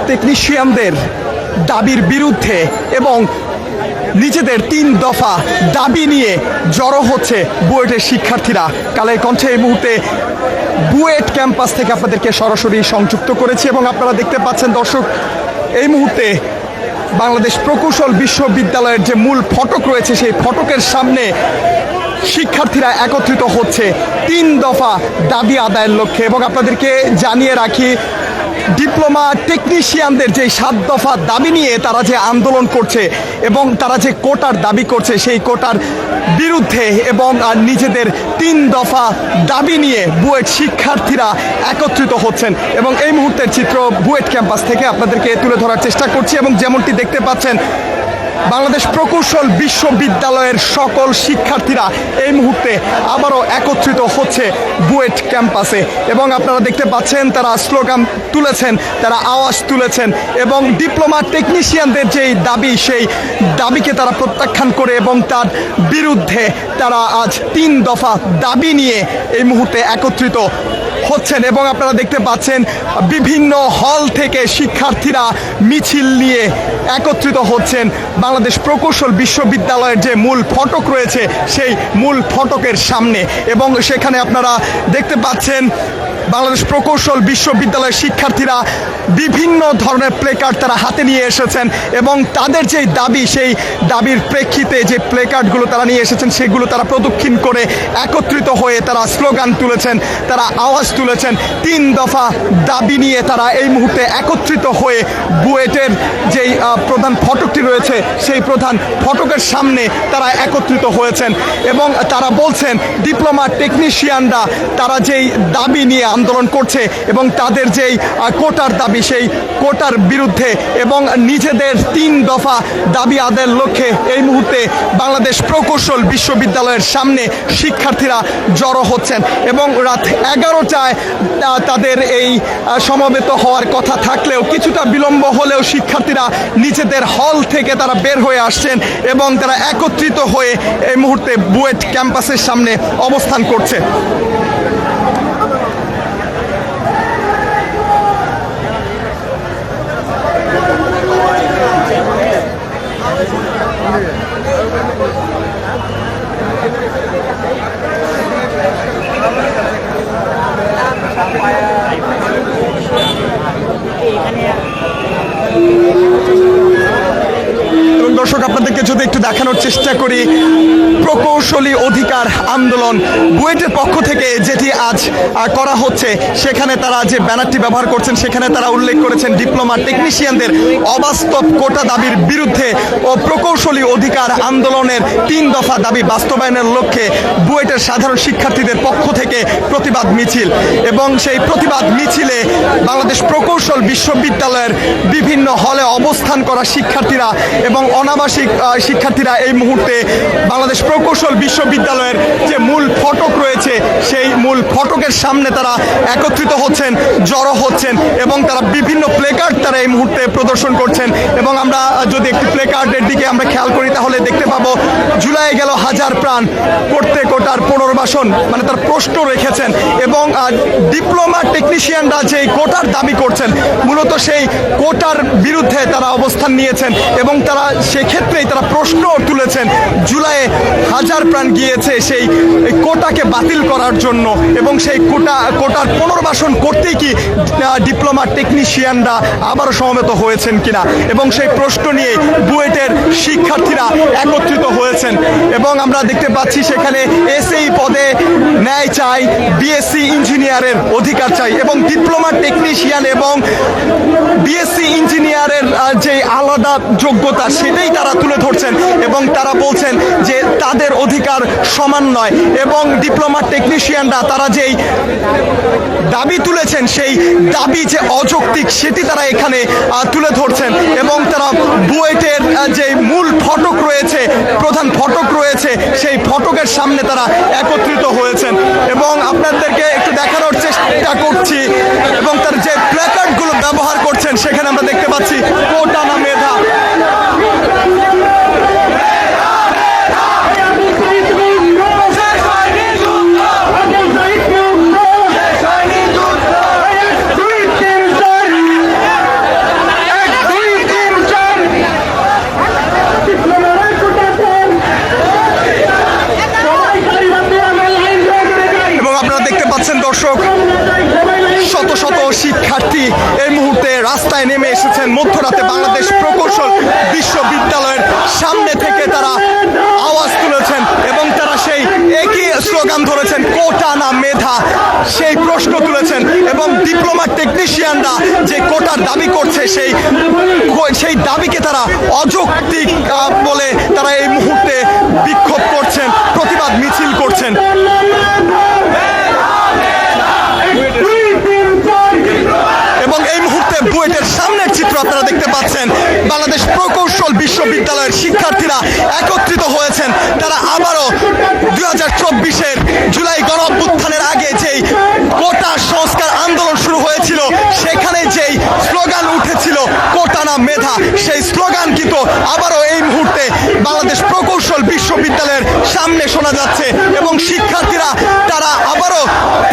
টেকনিশিয়ানদের দাবির বিরুদ্ধে এবং নিজেদের 3 দফা দাবি নিয়ে জড়ো হচ্ছে বুয়েটের শিক্ষার্থীরা। কালের কণ্ঠে এই মুহূর্তে বুয়েট ক্যাম্পাস থেকে আপনাদেরকে সরাসরি সংযুক্ত করেছি এবং আপনারা দেখতে পাচ্ছেন দর্শক, এই মুহূর্তে বাংলাদেশ প্রকৌশল বিশ্ববিদ্যালয়ের যে মূল ফটক রয়েছে সেই ফটকের সামনে শিক্ষার্থীরা একত্রিত হচ্ছে 3 দফা দাবি আদায়ের লক্ষ্যে। এবং আপনাদেরকে জানিয়ে রাখি, ডিপ্লোমা টেকনিশিয়ানদের যে 7 দফা দাবি নিয়ে তারা যে আন্দোলন করছে এবং তারা যে কোটার দাবি করছে সেই কোটার বিরুদ্ধে এবং নিজেদের 3 দফা দাবি নিয়ে বুয়েট শিক্ষার্থীরা একত্রিত হচ্ছেন। এবং এই মুহূর্তের চিত্র বুয়েট ক্যাম্পাস থেকে আপনাদেরকে তুলে ধরার চেষ্টা করছি এবং যেমনটি দেখতে পাচ্ছেন বাংলাদেশ প্রকৌশল বিশ্ববিদ্যালয়ের সকল শিক্ষার্থীরা এই মুহূর্তে আবারও একত্রিত হচ্ছে বুয়েট ক্যাম্পাসে। এবং আপনারা দেখতে পাচ্ছেন তারা স্লোগান তুলেছেন, তারা আওয়াজ তুলেছেন এবং ডিপ্লোমা টেকনিশিয়ানদের যেই দাবি সেই দাবিকে তারা প্রত্যাখ্যান করে এবং তার বিরুদ্ধে তারা আজ 3 দফা দাবি নিয়ে এই মুহূর্তে একত্রিত হচ্ছেন। এবং আপনারা দেখতে পাচ্ছেন বিভিন্ন হল থেকে শিক্ষার্থীরা মিছিল নিয়ে একত্রিত হচ্ছেন বাংলাদেশ প্রকৌশল বিশ্ববিদ্যালয়ের যে মূল ফটক রয়েছে সেই মূল ফটকের সামনে। এবং সেখানে আপনারা দেখতে পাচ্ছেন বাংলাদেশ প্রকৌশল বিশ্ববিদ্যালয়ের শিক্ষার্থীরা বিভিন্ন ধরনের প্লেকার্ড তারা হাতে নিয়ে এসেছেন এবং তাদের যে দাবি সেই দাবির প্রেক্ষিতে যে প্লেকার্ডগুলো তারা নিয়ে এসেছেন সেগুলো তারা প্রদক্ষিণ করে একত্রিত হয়ে তারা স্লোগান তুলেছেন, তারা আওয়াজ তুলেছেন। 3 দফা দাবি নিয়ে তারা এই মুহূর্তে একত্রিত হয়ে বুয়েটের যেই প্রধান ফটকটি রয়েছে সেই প্রধান ফটকের সামনে তারা একত্রিত হয়েছেন এবং তারা বলছেন ডিপ্লোমা টেকনিশিয়ানরা তারা যেই দাবি নিয়ে আন্দোলন করছে এবং তাদের যেই কোটার দাবি সেই কোটার বিরুদ্ধে এবং নিজেদের 3 দফা দাবি আদায়ের লক্ষ্যে এই মুহূর্তে বাংলাদেশ প্রকৌশল বিশ্ববিদ্যালয়ের সামনে শিক্ষার্থীরা জড়ো হচ্ছেন। এবং রাত 11টায় তাদের এই সমবেত হওয়ার কথা থাকলেও কিছুটা বিলম্ব হলেও শিক্ষার্থীরা নিজেদের হল থেকে তারা বের হয়ে আসছেন এবং তারা একত্রিত হয়ে এই মুহূর্তে বুয়েট ক্যাম্পাসের সামনে অবস্থান করছে। দর্শক, আপনাদেরকে যদি একটু দেখানোর চেষ্টা করি, প্রকৌশলী অধিকার আন্দোলন বুয়েটের পক্ষ থেকে যেটি আজ করা হচ্ছে সেখানে তারা যে ব্যানারটি ব্যবহার করছেন সেখানে তারা উল্লেখ করেছেন ডিপ্লোমা টেকনিশিয়ানদের অবাস্তব কোটা দাবির বিরুদ্ধে ও প্রকৌশলী অধিকার আন্দোলনের 3 দফা দাবি বাস্তবায়নের লক্ষ্যে বুয়েটের সাধারণ শিক্ষার্থীদের পক্ষ থেকে প্রতিবাদ মিছিল। এবং সেই প্রতিবাদ মিছিলে বাংলাদেশ প্রকৌশল বিশ্ববিদ্যালয়ের বিভিন্ন হলে অবস্থান করা শিক্ষার্থীরা এবং অনাবাসিক শিক্ষার্থীরা এই মুহূর্তে বাংলাদেশ প্রকৌশল বিশ্ববিদ্যালয়ের যে মূল ফটক রয়েছে সেই মূল ফটকের সামনে তারা একত্রিত হচ্ছেন, জড়ো হচ্ছেন এবং তারা বিভিন্ন প্লেকার্ড তারা এই মুহূর্তে প্রদর্শন করছেন। এবং আমরা যদি একটি প্লেকার্ডের দিকে আমরা খেয়াল করি তাহলে দেখতে পাবো জুলাই গেল হাজার প্রাণ, করতে কোটার পুনর্বাসন, মানে তার প্রশ্ন রেখেছেন। এবং ডিপ্লোমা টেকনিশিয়ানরা যে কোটার দাবি করছেন মূলত সেই কোটার বিরুদ্ধে তারা অবস্থান নিয়েছেন এবং তারা সেক্ষেত্রেই তারা প্রশ্ন তুলেছেন জুলাইয়ে হাজার প্রাণ গিয়েছে সেই কোটাকে বাতিল করার জন্য এবং সেই কোটার পুনর্বাসন করতেই কি ডিপ্লোমা টেকনিশিয়ানরা আবারও সমবেত হয়েছেন কিনা এবং সেই প্রশ্ন নিয়ে বুয়েটের শিক্ষার্থীরা একত্রিত হয়েছেন। এবং আমরা দেখতে পাচ্ছি সেখানে এসএই পদে ন্যায় চাই, বিএসসি ইঞ্জিনিয়ারের অধিকার চাই এবং ডিপ্লোমা টেকনিশিয়ান এবং বিএসসি ইঞ্জিনিয়ারের যে আলাদা যোগ্যতা সেটাই তারা তুলে ধরছেন এবং তারা বলছেন যে তাদের অধিকার সমান নয় এবং ডিপ্লোমা টেকনিশিয়ানরা তারা যেই দাবি তুলেছেন সেই দাবি যে অযৌক্তিক সেটি তারা এখানে তুলে ধরছেন। এবং তারা বুয়েটের যে মূল ফটক রয়েছে, প্রধান ফটক রয়েছে, সেই ফটকের সামনে তারা একত্রিত হয়েছেন এবং আপনাদেরকে একটু দেখানোর চেষ্টা করছি। এবং তার যে প্ল্যাকার্ডগুলো ব্যবহার করছেন সেখানে আমরা দেখতে পাচ্ছি কোটা না মেধা। শিক্ষার্থী এই মুহূর্তে রাস্তায় নেমে এসেছেন মধ্যরাতে বাংলাদেশ প্রকৌশল বিশ্ববিদ্যালয়ের সামনে থেকে তারা আওয়াজ তুলেছেন এবং তারা সেই একই স্লোগান ধরেছেন, কোটা না মেধা, সেই প্রশ্ন তুলেছেন। এবং ডিপ্লোমা টেকনিশিয়ানরা যে কোটার দাবি করছে সেই দাবিকে তারা অযৌক্তিক বলে তারা এই মুহূর্তে বিক্ষোভ করছেন, প্রতিবাদ মিছিল করছেন। এবং এই মুহূর্তে বুয়েটের সামনের চিত্র আপনারা দেখতে পাচ্ছেন, বাংলাদেশ প্রকৌশল বিশ্ববিদ্যালয়ের শিক্ষার্থীরা একত্রিত হয়েছেন। তারা আবারও 2024-এর জুলাই গণঅভ্যুত্থানের আগে যেই কোটা সংস্কার আন্দোলন শুরু হয়েছিল, সেখানে যেই স্লোগান উঠেছিল কোটা না মেধা, সেই স্লোগান কিন্তু আবারও এই মুহূর্তে বাংলাদেশ প্রকৌশল বিশ্ববিদ্যালয়ের সামনে শোনা যাচ্ছে। এবং শিক্ষার্থীরা তারা আবারও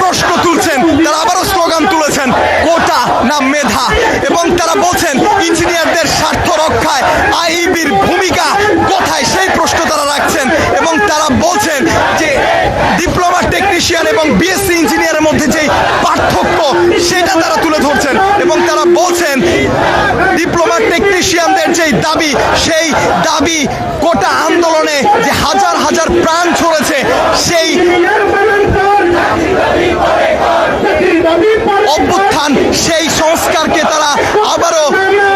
প্রশ্ন তুলছেন, তারা আবারও স্লোগান তুলেছেন, কোটা না মেধা। এবং তারা বলছেন ইঞ্জিনিয়ারদের স্বার্থ রক্ষায় আইইবির ভূমিকা কোথায়, সেই প্রশ্ন তারা রাখছেন। এবং তারা বলছেন যে ডিপ্লোমা টেকনিশিয়ান এবং বিএসসি ইঞ্জিনিয়ারের মধ্যে যে পার্থক্য সেটা তারা তুলে ধরছেন। এবং তারা বলছেন ডিপ্লোমা টেকনিশিয়ানদের যেই দাবি, সেই দাবি কোটা আন্দোলনে যে হাজার হাজার প্রাণ ছড়েছে, সেই অভ্যুত্থান, সেই সংস্কারকে তারা আবারও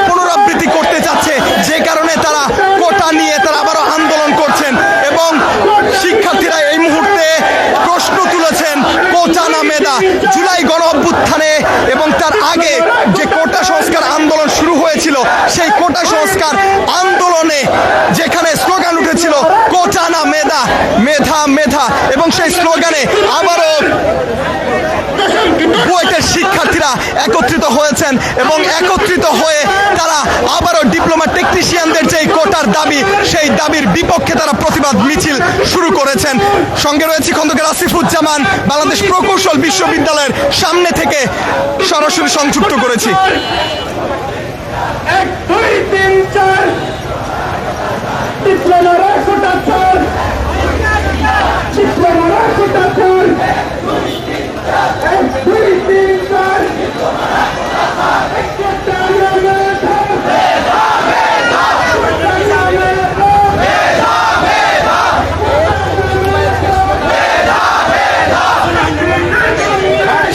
পুনরাবৃত্তি করতে চাচ্ছে, যে কারণে তারা কোটা নিয়ে তারা আবারও আন্দোলন করছেন। এবং শিক্ষার্থীরা এই মুহূর্তে প্রশ্ন তুলেছেন কোটা না মেধা। জুলাই গণ অভ্যুত্থানে এবং তার আগে যে কোটা সংস্কার আন্দোলন শুরু হয়েছিল, সেই কোটা সংস্কার আন্দোলনে যেখানে স্লোগান উঠেছিল কোটা না মেধা, মেধা মেধা, এবং সেই স্লোগানে আবারও বুয়েটের শিক্ষার্থীরা একত্রিত হয়েছেন। এবং একত্রিত হয়ে তারা আবারও ডিপ্লোমা টেকনিশিয়ানদের যেই কোটার দাবি, সেই দাবির বিপক্ষে তারা প্রতিবাদ মিছিল শুরু করেছেন। সঙ্গে রয়েছে খন্দকার আসিফুজ্জামান, বাংলাদেশ প্রকৌশল বিশ্ববিদ্যালয়ের সামনে থেকে সরাসরি সংযুক্ত করেছি। 1 2 3 4 ডিপ্লোমারা কোটা চার, ডিপ্লোমারা কোটা চার, 1 2 3 4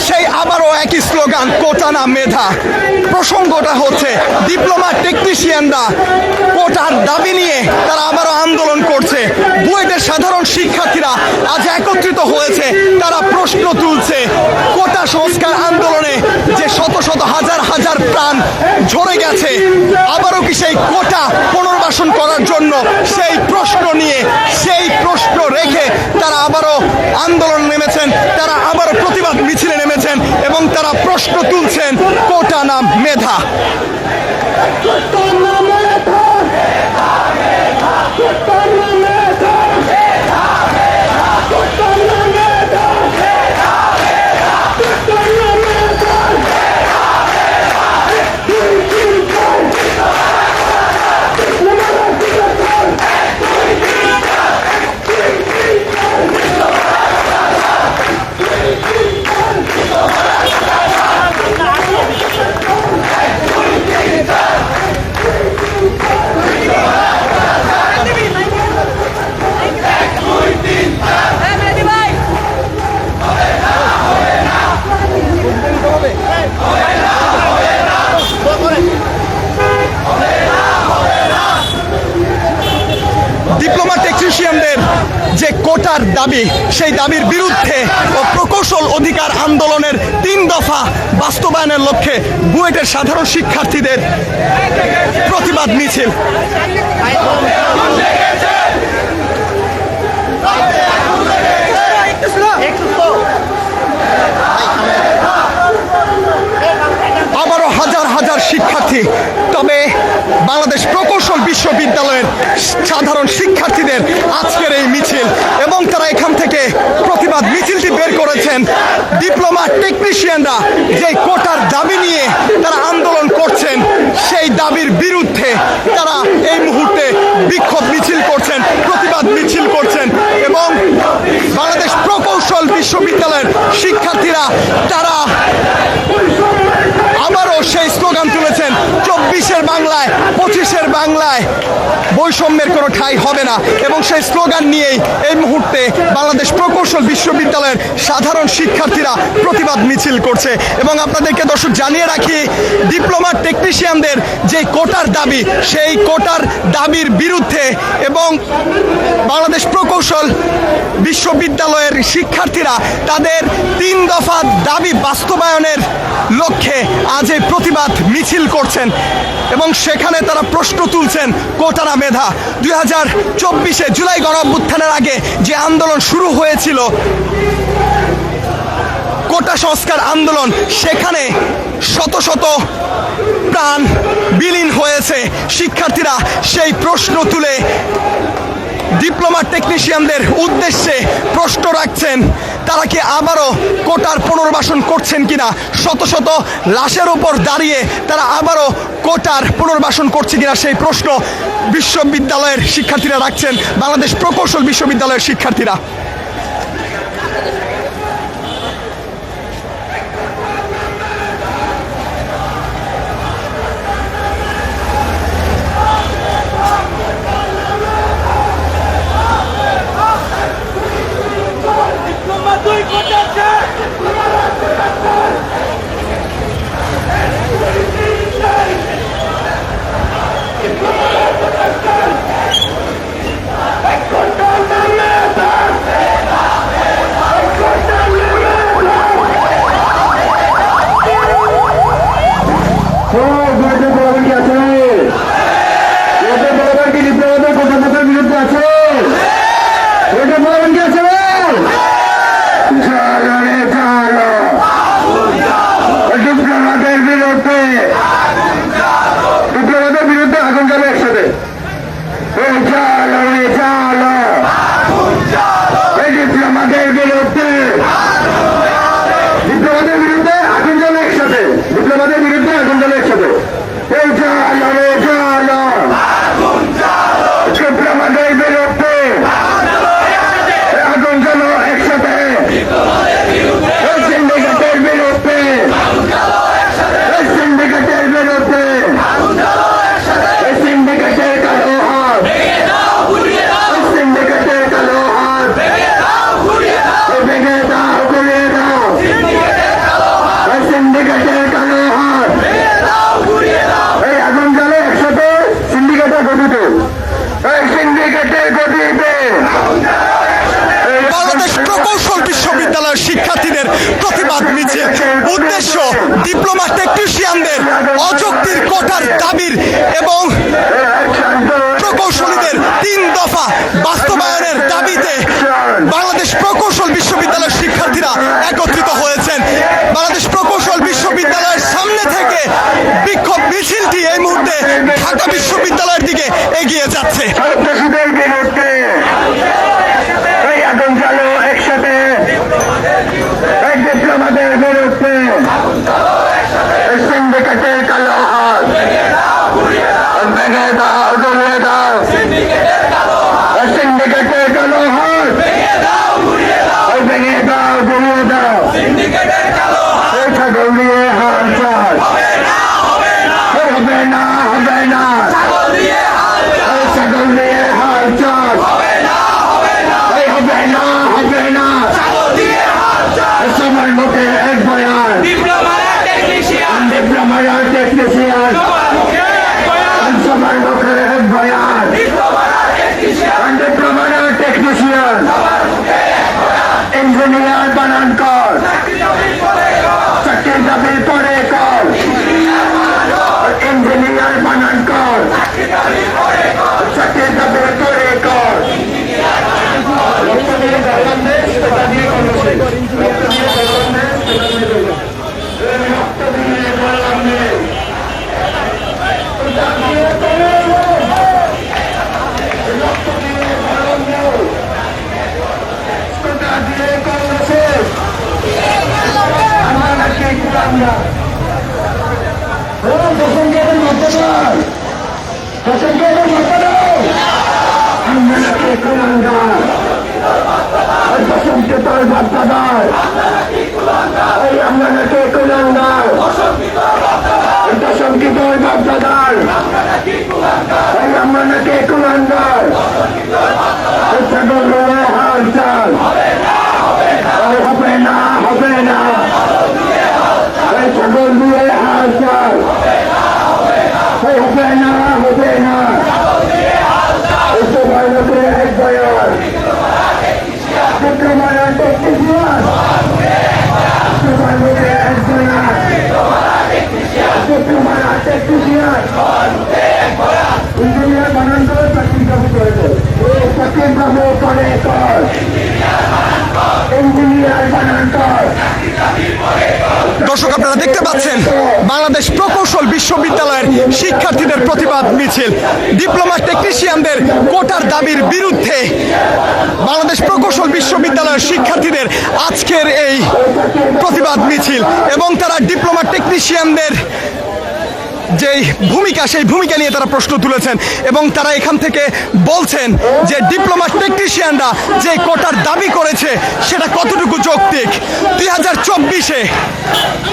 সেই আবারও একই স্লোগান কোটা না মেধা। প্রসঙ্গটা হচ্ছে ডিপ্লোমা টেকনিশিয়ানরা কোটার দাবি নিয়ে তারা আবারও আন্দোলন করছে। বুয়েটের সাধারণ শিক্ষার্থীরা আজ একত্রিত হয়েছে, তারা প্রশ্ন তুলছে কোটা সংস্কার আন্দোলনে যে শত শত হাজার হাজার প্রাণ ঝরে গেছে, আবারও কি সেই কোটা পুনর্বাসন করার জন্য, সেই প্রশ্ন নিয়ে, সেই প্রশ্ন রেখে তারা আবারও আন্দোলন নেমেছেন, তারা আবারও প্রতিবাদ মিছিলে নেমেছেন এবং তারা প্রশ্ন তুলছেন কোটা না মেধা। ডিপ্লোমা টেকনিশিয়ানদের যে কোটার দাবি, সেই দাবির বিরুদ্ধে ও প্রকৌশল অধিকার আন্দোলনের 3 দফা বাস্তবায়নের লক্ষ্যে বুয়েটের সাধারণ শিক্ষার্থীদের প্রতিবাদ মিছিল। আবারও হাজার হাজার শিক্ষার্থী, তবে বাংলাদেশ প্রকৌশল বিশ্ববিদ্যালয়ের সাধারণ শিক্ষার্থীদের আজকের এই মিছিল, এবং তারা এখান থেকে প্রতিবাদ মিছিলটি বের করেছেন। ডিপ্লোমা টেকনিশিয়ানরা যে কোটার দাবি নিয়ে তারা আন্দোলন করছেন, সেই দাবির বিরুদ্ধে তারা এই মুহূর্তে বিক্ষোভ মিছিল করছেন, প্রতিবাদ মিছিল করছেন। এবং বাংলাদেশ প্রকৌশল বিশ্ববিদ্যালয়ের শিক্ষার্থীরা তারা আবারও সেই স্লোগান তুলেছেন 24-এর বাংলায় 25-এর বাংলায় বৈষম্যের কোনো ঠাঁই হবে না, এবং সেই স্লোগান নিয়েই এই মুহূর্তে বাংলাদেশ প্রকৌশল বিশ্ববিদ্যালয়ের সাধারণ শিক্ষার্থীরা প্রতিবাদ মিছিল করছে। এবং আপনাদেরকে দর্শক জানিয়ে রাখি, ডিপ্লোমা টেকনিশিয়ানদের যে কোটার দাবি, সেই কোটার দাবির বিরুদ্ধে এবং বাংলাদেশ প্রকৌশল বিশ্ববিদ্যালয়ের শিক্ষার্থীরা তাদের 3 দফা দাবি বাস্তবায়নের লক্ষ্যে আজ এই প্রতিবাদ মিছিল করছেন এবং সেখানে তারা প্রশ্ন তুলছেন কোটারা মেধা। 2024-এ জুলাই গণঅভ্যুত্থানের আগে যে আন্দোলন শুরু হয়েছিল, কোটা সংস্কার আন্দোলন, সেখানে শত শত প্রাণ বিলীন হয়েছে। শিক্ষার্থীরা সেই প্রশ্ন তুলে ডিপ্লোমা টেকনিশিয়ানদের উদ্দেশ্যে প্রশ্ন রাখছেন, তারা কি আবারও কোটার পুনর্বাসন করছেন কিনা, শত শত লাশের ওপর দাঁড়িয়ে তারা আবারও কোটার পুনর্বাসন করছে কিনা সেই প্রশ্ন বিশ্ববিদ্যালয়ের শিক্ষার্থীরা রাখছেন, বাংলাদেশ প্রকৌশল বিশ্ববিদ্যালয়ের শিক্ষার্থীরা। বাংলাদেশ প্রকৌশল বিশ্ববিদ্যালয়ের শিক্ষার্থীদের প্রতিবাদ মিছিল, উদ্দেশ্য ডিপ্লোমা টেকনিশিয়ানদের অযৌক্তিক কোটার দাবির এবং প্রকৌশলীদের 3 দফা বাস্তবায়নের দাবিতে বাংলাদেশ প্রকৌশল বিশ্ববিদ্যালয়ের শিক্ষার্থীরা একত্রিত হয়েছেন। বাংলাদেশ প্রকৌশল বিশ্ববিদ্যালয়ের সামনে থেকে বিক্ষোভ মিছিলটি এই মুহূর্তে ঢাকা বিশ্ববিদ্যালয়ের দিকে এগিয়ে যাচ্ছে। আমাদের বিরুদ্ধে সিন্ডিকেটের কালো হাত ভেঙে দাও, গড়িয়ে দাও, সিন্ডিকেটের কালো হাত ভেঙে দাও, গড়িয়ে দাও, ছাগল দিয়ে হাল চাল হবে না, হবে না, ছাগল দিয়ে হাল চাল হবে না, সবার মুখে এক বয়ান, ডিপ্লোমারা টেকনিশিয়ান, সবার মুখে এক বয়ান, ডিপ্লোমারা টেকনিশিয়ান, ইঞ্জিনিয়ার বানান কর, চাকরির দাবি পরে কর, ইঞ্জিনিয়ার বানান কর, চাকরির দাবি পরে কর। আমরা নাকি কুলাঙ্গার নাকি কমান্ডার ছাগল হাল চাল হবে না হবে না ছাগল দিয়ে হাল চাল হবে না হবে না এক বয়ান বিক্রমানা টেকনিশিয়ান এক বয়ান বিক্রমানা টেকনিশিয়ান ইঞ্জিনিয়ার বানান করে চাকরি কাবু করেছে চাকরি কাবু করে কর ইঞ্জিনিয়ার বানান কর। দর্শক আপনারা দেখতে পাচ্ছেন বাংলাদেশ প্রকৌশল বিশ্ববিদ্যালয়ের শিক্ষার্থীদের প্রতিবাদ মিছিল ডিপ্লোমা টেকনিশিয়ানদের কোটার দাবির বিরুদ্ধে বাংলাদেশ প্রকৌশল বিশ্ববিদ্যালয়ের শিক্ষার্থীদের আজকের এই প্রতিবাদ মিছিল এবং তারা ডিপ্লোমা টেকনিশিয়ানদের যেই ভূমিকা সেই ভূমিকা নিয়ে তারা প্রশ্ন তুলেছেন এবং তারা এখান থেকে বলছেন যে ডিপ্লোমা টেকনিশিয়ানরা যে কোটার দাবি করেছে সেটা কতটুকু যৌক্তিক। 2024-এ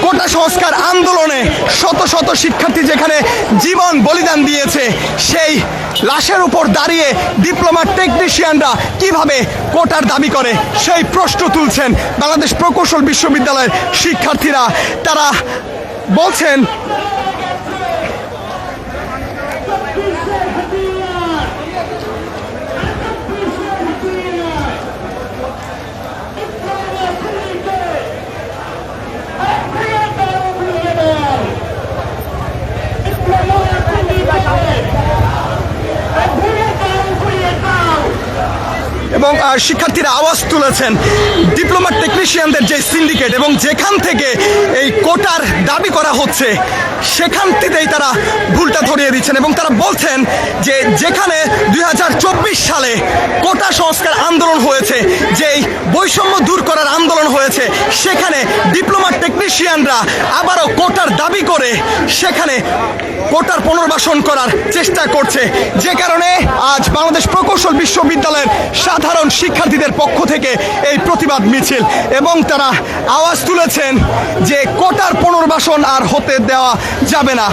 কোটা সংস্কার আন্দোলনে শত শত শিক্ষার্থী যেখানে জীবন বলিদান দিয়েছে সেই লাশের উপর দাঁড়িয়ে ডিপ্লোমা টেকনিশিয়ানরা কিভাবে কোটার দাবি করে সেই প্রশ্ন তুলছেন বাংলাদেশ প্রকৌশল বিশ্ববিদ্যালয়ের শিক্ষার্থীরা। তারা বলছেন এবং শিক্ষার্থীরা আওয়াজ তুলেছেন ডিপ্লোমা টেকনিশিয়ানদের যে সিন্ডিকেট এবং যেখান থেকে এই কোটার দাবি করা হচ্ছে সেখান থেকেই তারা ভুলটা ধরিয়ে দিচ্ছেন এবং তারা বলছেন যে যেখানে 2024 সালে কোটা সংস্কার আন্দোলন হয়েছে, যেই বৈষম্য দূর করার আন্দোলন হয়েছে, সেখানে ডিপ্লোমা টেকনিশিয়ানরা আবারও কোটার দাবি করে সেখানে কোটার পুনর্বাসন করার চেষ্টা করছে, যে কারণে আজ বাংলাদেশ প্রকৌশল বিশ্ববিদ্যালয়ের সাধারণ শিক্ষার্থীদের পক্ষ থেকে এই প্রতিবাদ মিছিল এবং তারা আওয়াজ তুলেছেন যে কোটার পুনর্বাসন আর হতে দেওয়া যাবে না।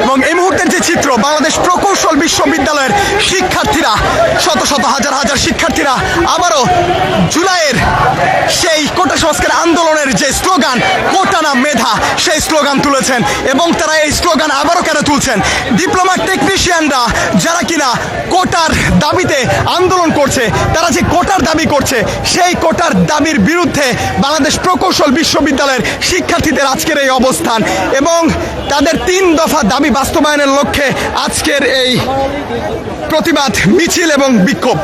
এবং এই মুহূর্তের যে চিত্র বাংলাদেশ প্রকৌশল বিশ্ববিদ্যালয়ের শিক্ষার্থীরা শত শত হাজার হাজার শিক্ষার্থীরা আবারও জুলাইয়ের সেই কোটা সংস্কার আন্দোলনের যে স্লোগান কোটা না মেধা সেই স্লোগান তুলেছেন এবং তারা এই স্লোগান আবারও কেন তুলছেন, ডিপ্লোমা টেকনিশিয়ানরা যারা কিনা কোটার দাবিতে আন্দোলন করছে, তারা যে কোটার দাবি করছে সেই কোটার দাবির বিরুদ্ধে বাংলাদেশ প্রকৌশল বিশ্ববিদ্যালয়ের শিক্ষার্থীদের আজকের এই অবস্থান এবং তাদের 3 দফা দাবি বাস্তবায়নের লক্ষ্যে আজকের এই প্রতিবাদ মিছিল এবং বিক্ষোভ।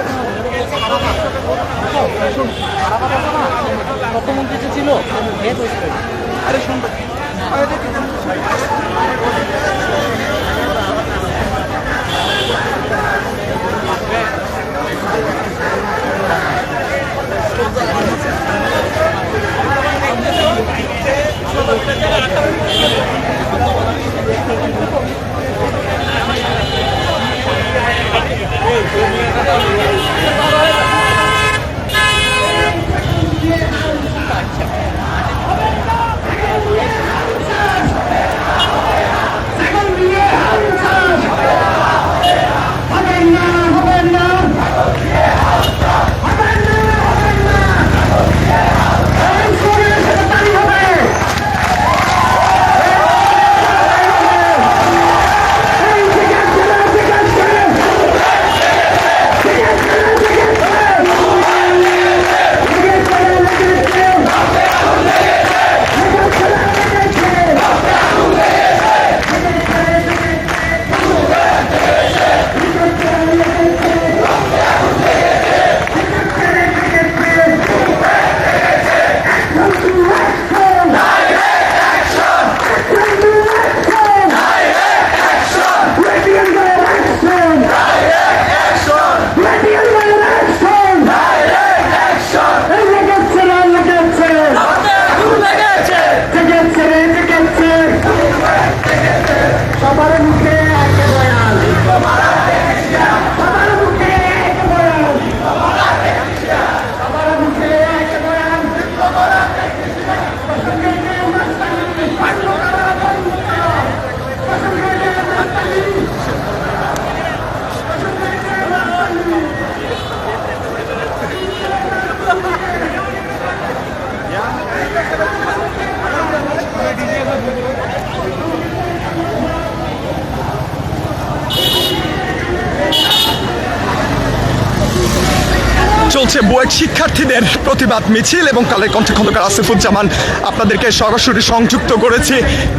চলছে বুয়েট শিক্ষার্থীদের প্রতিবাদ মিছিল এবং কালের কণ্ঠে খন্দকার আসিফুজ্জামান আপনাদেরকে সরাসরি সংযুক্ত করেছি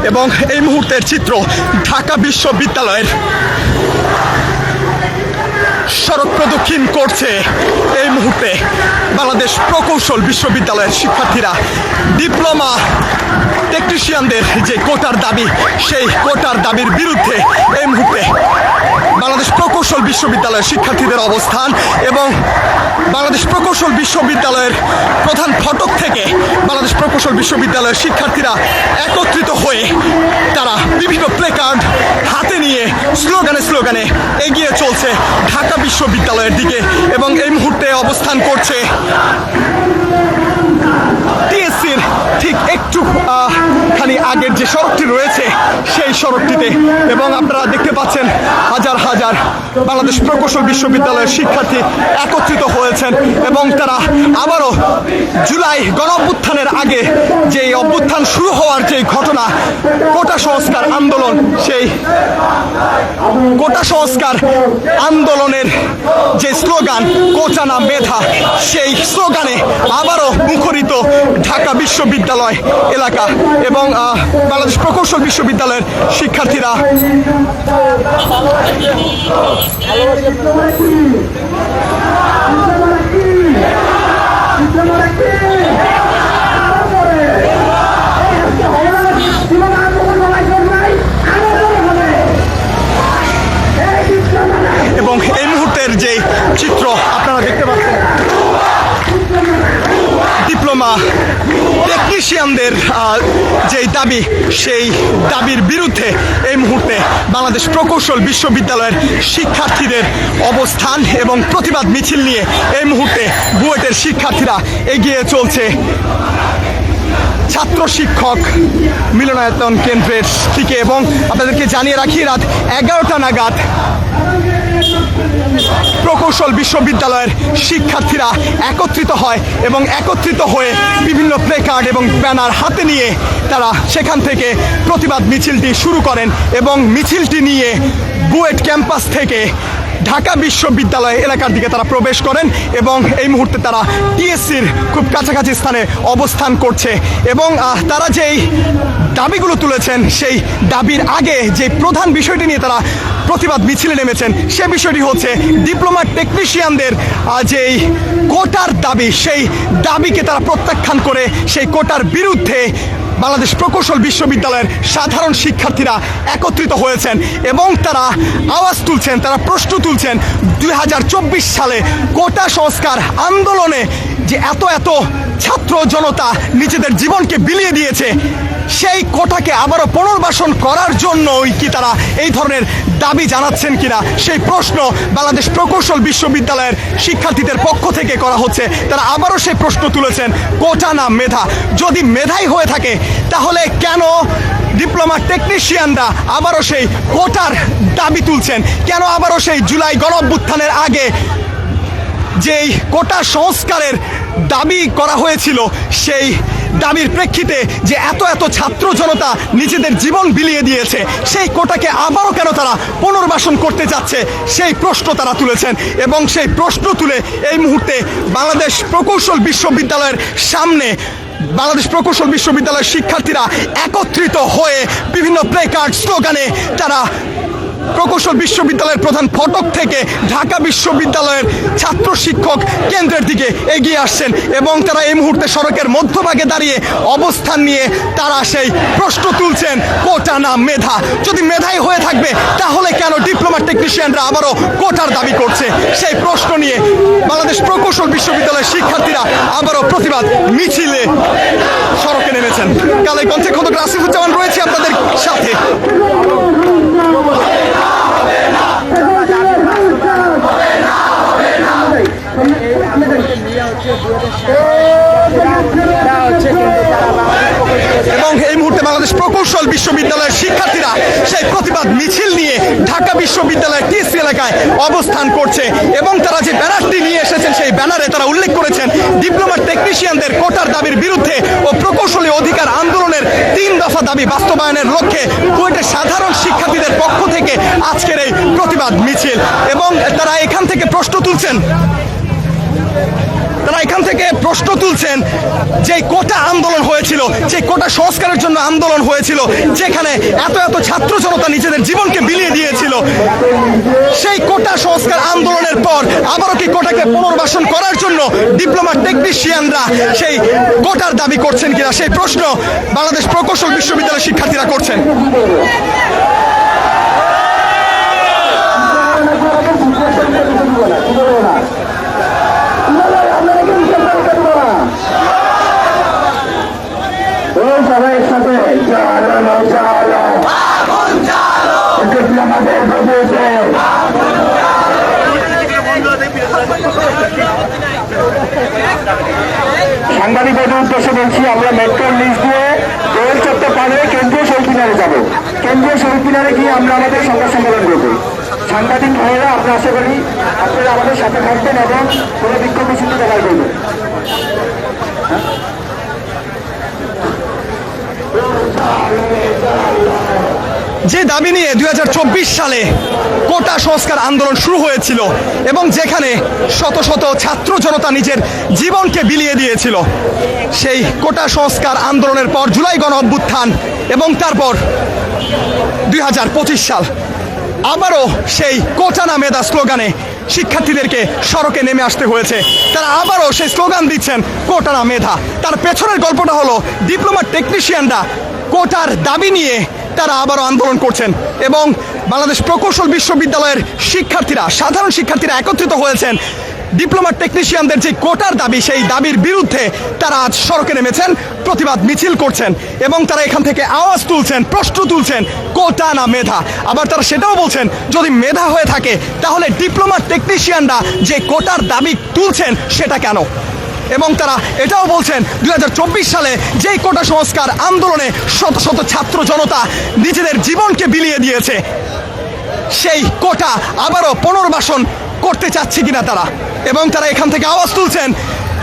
এবং এই মুহূর্তের চিত্র ঢাকা বিশ্ববিদ্যালয়ের সড়ক প্রদক্ষিণ করছে এই মুহূর্তে বাংলাদেশ প্রকৌশল বিশ্ববিদ্যালয়ের শিক্ষার্থীরা। ডিপ্লোমা টেকনিশিয়ানদের যে কোটার দাবি, সেই কোটার দাবির বিরুদ্ধে এই মুহূর্তে বাংলাদেশ প্রকৌশল বিশ্ববিদ্যালয়ের শিক্ষার্থীদের অবস্থান এবং বাংলাদেশ প্রকৌশল বিশ্ববিদ্যালয়ের প্রধান ফটক থেকে বাংলাদেশ প্রকৌশল বিশ্ববিদ্যালয়ের শিক্ষার্থীরা একত্রিত হয়ে তারা বিভিন্ন প্লেকার্ড হাতে নিয়ে স্লোগানে এগিয়ে চলছে ঢাকা বিশ্ববিদ্যালয়ের দিকে এবং এই মুহূর্তে অবস্থান করছে টিএসসির ঠিক একটু খানি আগের যে সড়কটি রয়েছে সেই সড়কটিতে এবং আপনারা দেখতে পাচ্ছেন হাজার হাজার বাংলাদেশ প্রকৌশল বিশ্ববিদ্যালয়ের শিক্ষার্থী একত্রিত হয়েছেন এবং তারা আবারও জুলাই গণঅভ্যুত্থানের আগে যে অভ্যুত্থান শুরু হওয়ার যে ঘটনা, কোটা সংস্কার আন্দোলন, সেই কোটা সংস্কার আন্দোলনের যে স্লোগান কোটা না মেধা, সেই স্লোগানে আবারও মুখরিত ঢাকা বিশ্ববিদ্যালয় এলাকা এবং বাংলাদেশ প্রকৌশল বিশ্ববিদ্যালয়ের শিক্ষার্থীরা। এবং এই মুহূর্তের যে চিত্র আপনারা দেখতে পাচ্ছেন, ডিপ্লোমা টেকনিশিয়ানদের যে দাবি, সেই দাবির বিরুদ্ধে এই মুহূর্তে বাংলাদেশ প্রকৌশল বিশ্ববিদ্যালয়ের শিক্ষার্থীদের অবস্থান এবং প্রতিবাদ মিছিল নিয়ে এই মুহূর্তে বুয়েটের শিক্ষার্থীরা এগিয়ে চলছে ছাত্র শিক্ষক মিলনায়তন কেন্দ্রের দিকে এবং আপনাদেরকে জানিয়ে রাখি রাত 11টা নাগাদ প্রকৌশল বিশ্ববিদ্যালয়ের শিক্ষার্থীরা একত্রিত হয় এবং একত্রিত হয়ে বিভিন্ন প্লেকার্ড এবং ব্যানার হাতে নিয়ে তারা সেখান থেকে প্রতিবাদ মিছিলটি শুরু করেন এবং মিছিলটি নিয়ে বুয়েট ক্যাম্পাস থেকে ঢাকা বিশ্ববিদ্যালয় এলাকার দিকে তারা প্রবেশ করেন এবং এই মুহূর্তে তারা টিএসসির খুব কাছাকাছি স্থানে অবস্থান করছে এবং তারা যেই দাবিগুলো তুলেছেন সেই দাবির আগে যে প্রধান বিষয়টি নিয়ে তারা প্রতিবাদ মিছিলে নেমেছেন সে বিষয়টি হচ্ছে ডিপ্লোমা টেকনিশিয়ানদের যেই কোটার দাবি, সেই দাবিকে তারা প্রত্যাখ্যান করে সেই কোটার বিরুদ্ধে বাংলাদেশ প্রকৌশল বিশ্ববিদ্যালয়ের সাধারণ শিক্ষার্থীরা একত্রিত হয়েছেন এবং তারা আওয়াজ তুলছেন, তারা প্রশ্ন তুলছেন 2024 সালে কোটা সংস্কার আন্দোলনে যে এত ছাত্র জনতা নিজেদের জীবনকে বিলিয়ে দিয়েছে, সেই কোটাকে আবারও পুনর্বাসন করার জন্যই কি তারা এই ধরনের দাবি জানাচ্ছেন কিনা, সেই প্রশ্ন বাংলাদেশ প্রকৌশল বিশ্ববিদ্যালয়ের শিক্ষার্থীদের পক্ষ থেকে করা হচ্ছে। তারা আবারও সেই প্রশ্ন তুলেছেন কোটা না মেধা। যদি মেধাই হয়ে থাকে তাহলে কেন ডিপ্লোমা টেকনিশিয়ানরা আবারও সেই কোটার দাবি তুলছেন? কেন আবারও সেই জুলাই গণঅভ্যুত্থানের আগে যেই কোটা সংস্কারের দাবি করা হয়েছিল, সেই দাবির প্রেক্ষিতে যে এত ছাত্র জনতা নিজেদের জীবন বিলিয়ে দিয়েছে, সেই কোটাকে আবারও কেন তারা পুনর্বাসন করতে যাচ্ছে, সেই প্রশ্ন তারা তুলেছেন এবং সেই প্রশ্ন তুলে এই মুহূর্তে বাংলাদেশ প্রকৌশল বিশ্ববিদ্যালয়ের সামনে বাংলাদেশ প্রকৌশল বিশ্ববিদ্যালয়ের শিক্ষার্থীরা একত্রিত হয়ে বিভিন্ন প্লেকার্ড স্লোগানে তারা প্রকৌশল বিশ্ববিদ্যালয়ের প্রধান ফটক থেকে ঢাকা বিশ্ববিদ্যালয়ের ছাত্র শিক্ষক কেন্দ্রের দিকে এগিয়ে আসছেন এবং তারা এই মুহূর্তে সড়কের মধ্যভাগে দাঁড়িয়ে অবস্থান নিয়ে তারা সেই প্রশ্ন তুলছেন কোটা না মেধা। যদি মেধাই হয়ে থাকবে তাহলে কেন ডিপ্লোমা টেকনিশিয়ানরা আবারও কোটার দাবি করছে, সেই প্রশ্ন নিয়ে বাংলাদেশ প্রকৌশল বিশ্ববিদ্যালয়ের শিক্ষার্থীরা আবারও প্রতিবাদ মিছিলে সড়কে নেমেছেন। কালের কণ্ঠে খন্দকার আসিফুজ্জামান রয়েছে আপনাদের সাথে। এবং এই মুহূর্তে বাংলাদেশ প্রকৌশল বিশ্ববিদ্যালয়ের শিক্ষার্থীরা সেই প্রতিবাদ মিছিল নিয়ে ঢাকা বিশ্ববিদ্যালয়ের টিএসসি এলাকায় অবস্থান করছে এবং তারা যে ব্যানারটি নিয়ে এসেছেন সেই ব্যানারে তারা উল্লেখ করেছেন ডিপ্লোমা টেকনিশিয়ানদের কোটার দাবির বিরুদ্ধে ও প্রকৌশলী অধিকার আন্দোলনের 3 দফা দাবি বাস্তবায়নের লক্ষ্যে বুয়েটের সাধারণ শিক্ষার্থীদের পক্ষ থেকে আজকের এই প্রতিবাদ মিছিল এবং তারা এখান থেকে প্রশ্ন তুলছেন তারা এখান থেকে প্রশ্ন তুলছেন যে কোটা আন্দোলন হয়েছিল, যে কোটা সংস্কারের জন্য আন্দোলন হয়েছিল, যেখানে এত এত ছাত্র জনতা নিজেদের জীবনকে বিলিয়ে দিয়েছিল, সেই কোটা সংস্কার আন্দোলনের পর আবারও কি কোটাকে পুনর্বাসন করার জন্য ডিপ্লোমা টেকনিশিয়ানরা সেই কোটার দাবি করছেন কিনা, সেই প্রশ্ন বাংলাদেশ প্রকৌশল বিশ্ববিদ্যালয়ের শিক্ষার্থীরা করছেন। সবাই সাথে সাংবাদিকদের উদ্দেশ্যে বলছি, আমরা মেট্রোর নিচ দিয়ে রেল চত্বর পার হয়ে কেন্দ্রীয় শহীদ মিনারে যাব। কেন্দ্রীয় শহীদ মিনারে গিয়ে আমরা আমাদের সংবাদ সম্মেলন করবো। সাংবাদিক ভাইয়েরা আমরা আশা করি আপনারা আমাদের সাথে থাকবেন এবং কোনো বিক্ষোভ মিছিলটি দেখাই করবেন। যে দাবি নিয়ে 2024 সালে কোটা সংস্কার আন্দোলন শুরু হয়েছিল এবং যেখানে শত শত ছাত্র জনতা নিজের জীবনকে বিলিয়ে দিয়েছিল, সেই কোটা সংস্কার আন্দোলনের পর জুলাই গণ অভ্যুত্থান এবং তারপর 2025 সাল আবারও সেই কোটা না মেধা স্লোগানে শিক্ষার্থীদেরকে সড়কে নেমে আসতে হয়েছে। তারা আবারও সেই স্লোগান দিচ্ছেন কোটা না মেধা। তার পেছনের গল্পটা হলো ডিপ্লোমা টেকনিশিয়ানরা কোটার দাবি নিয়ে তারা আবারও আন্দোলন করছেন এবং বাংলাদেশ প্রকৌশল বিশ্ববিদ্যালয়ের শিক্ষার্থীরা, সাধারণ শিক্ষার্থীরা একত্রিত হয়েছেন ডিপ্লোমা টেকনিশিয়ানদের যে কোটার দাবি, সেই দাবির বিরুদ্ধে তারা আজ সড়কে নেমেছেন, প্রতিবাদ মিছিল করছেন এবং তারা এখান থেকে আওয়াজ তুলছেন, প্রশ্ন তুলছেন কোটা না মেধা। আবার তারা সেটাও বলছেন যদি মেধা হয়ে থাকে তাহলে ডিপ্লোমা টেকনিশিয়ানরা যে কোটার দাবি তুলছেন সেটা কেন। এবং তারা এটাও বলছেন 2024 সালে যেই কোটা সংস্কার আন্দোলনে শত শত ছাত্র জনতা নিজেদের জীবনকে বিলিয়ে দিয়েছে, সেই কোটা আবারও পুনর্বাসন করতে চাচ্ছে কিনা তারা। এবং তারা এখান থেকে আওয়াজ তুলছেন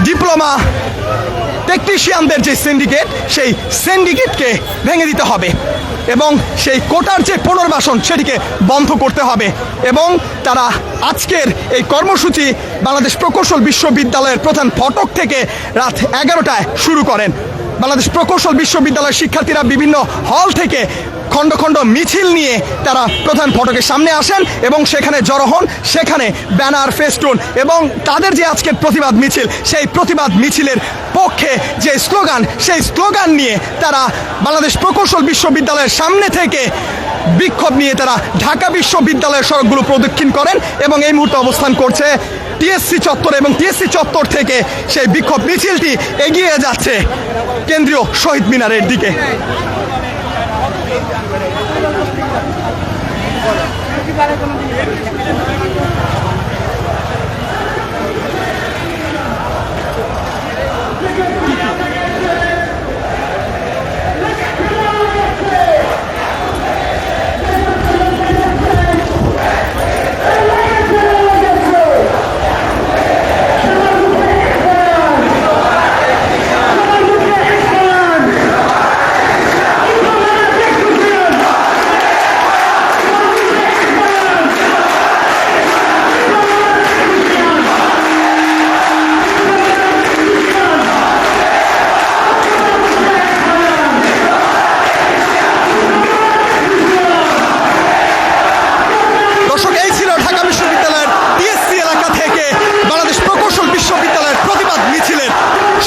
ডিপ্লোমা টেকনিশিয়ানদের যে সিন্ডিকেট, সেই সিন্ডিকেটকে ভেঙে দিতে হবে এবং সেই কোটার যে পুনর্বাসন সেটিকে বন্ধ করতে হবে। এবং তারা আজকের এই কর্মসূচি বাংলাদেশ প্রকৌশল বিশ্ববিদ্যালয়ের প্রধান ফটক থেকে রাত 11টায় শুরু করেন। বাংলাদেশ প্রকৌশল বিশ্ববিদ্যালয়ের শিক্ষার্থীরা বিভিন্ন হল থেকে খণ্ড খণ্ড মিছিল নিয়ে তারা প্রধান ফটকের সামনে আসেন এবং সেখানে জড়ো হন। সেখানে ব্যানার, ফেস্টুন এবং তাদের যে আজকের প্রতিবাদ মিছিল, সেই প্রতিবাদ মিছিলের পক্ষে যে স্লোগান, সেই স্লোগান নিয়ে তারা বাংলাদেশ প্রকৌশল বিশ্ববিদ্যালয়ের সামনে থেকে বিক্ষোভ নিয়ে তারা ঢাকা বিশ্ববিদ্যালয়ের সড়কগুলো প্রদক্ষিণ করেন এবং এই মুহূর্তে অবস্থান করছে টিএসসি চত্বর এবং টিএসসি চত্বর থেকে সেই বিক্ষোভ মিছিলটি এগিয়ে যাচ্ছে কেন্দ্রীয় শহীদ মিনারের দিকে।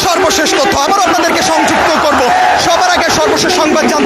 সর্বশেষ তথ্য আবার আপনাদেরকে সংযুক্ত করব। সবার আগে সর্বশেষ সংবাদ জানতে